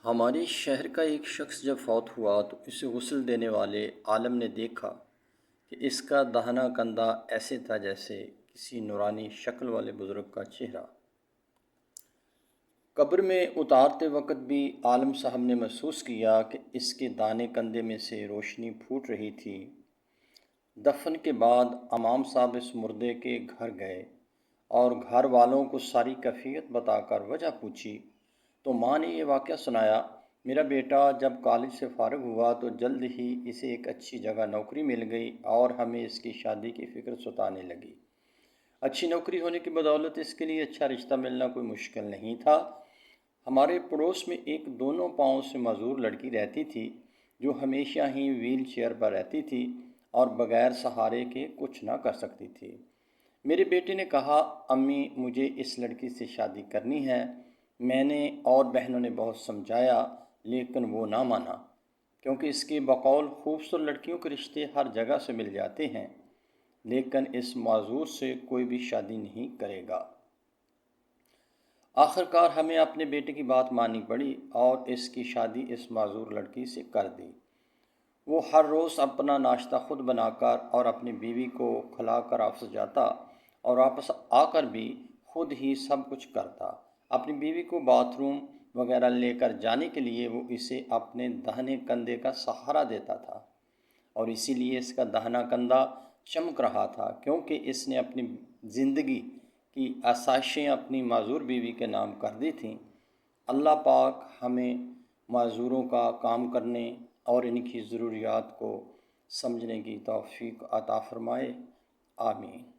ہمارے شہر کا ایک شخص جب فوت ہوا تو اسے غسل دینے والے عالم نے دیکھا کہ اس کا داہنا کندھا ایسے تھا جیسے کسی نورانی شکل والے بزرگ کا چہرہ۔ قبر میں اتارتے وقت بھی عالم صاحب نے محسوس کیا کہ اس کے داہنے کندھے میں سے روشنی پھوٹ رہی تھی۔ دفن کے بعد امام صاحب اس مردے کے گھر گئے اور گھر والوں کو ساری کیفیت بتا کر وجہ پوچھی تو ماں نے یہ واقعہ سنایا، میرا بیٹا جب کالج سے فارغ ہوا تو جلد ہی اسے ایک اچھی جگہ نوکری مل گئی اور ہمیں اس کی شادی کی فکر ستانے لگی۔ اچھی نوکری ہونے کی بدولت اس کے لیے اچھا رشتہ ملنا کوئی مشکل نہیں تھا۔ ہمارے پڑوس میں ایک دونوں پاؤں سے معذور لڑکی رہتی تھی جو ہمیشہ ہی ویل چیئر پر رہتی تھی اور بغیر سہارے کے کچھ نہ کر سکتی تھی۔ میرے بیٹے نے کہا، امی مجھے اس لڑکی سے شادی کرنی ہے۔ میں نے اور بہنوں نے بہت سمجھایا لیکن وہ نہ مانا، کیونکہ اس کے بقول خوبصورت لڑکیوں کے رشتے ہر جگہ سے مل جاتے ہیں، لیکن اس معذور سے کوئی بھی شادی نہیں کرے گا۔ آخرکار ہمیں اپنے بیٹے کی بات ماننی پڑی اور اس کی شادی اس معذور لڑکی سے کر دی۔ وہ ہر روز اپنا ناشتہ خود بنا کر اور اپنی بیوی کو کھلا کر آفس جاتا اور واپس آ کر بھی خود ہی سب کچھ کرتا۔ اپنی بیوی کو باتھ روم وغیرہ لے کر جانے کے لیے وہ اسے اپنے داہنے کندھے کا سہارا دیتا تھا اور اسی لیے اس کا داہنا کندھا چمک رہا تھا، کیونکہ اس نے اپنی زندگی کی آسائشیں اپنی معذور بیوی کے نام کر دی تھیں۔ اللہ پاک ہمیں معذوروں کا کام کرنے اور ان کی ضروریات کو سمجھنے کی توفیق عطا فرمائے، آمین۔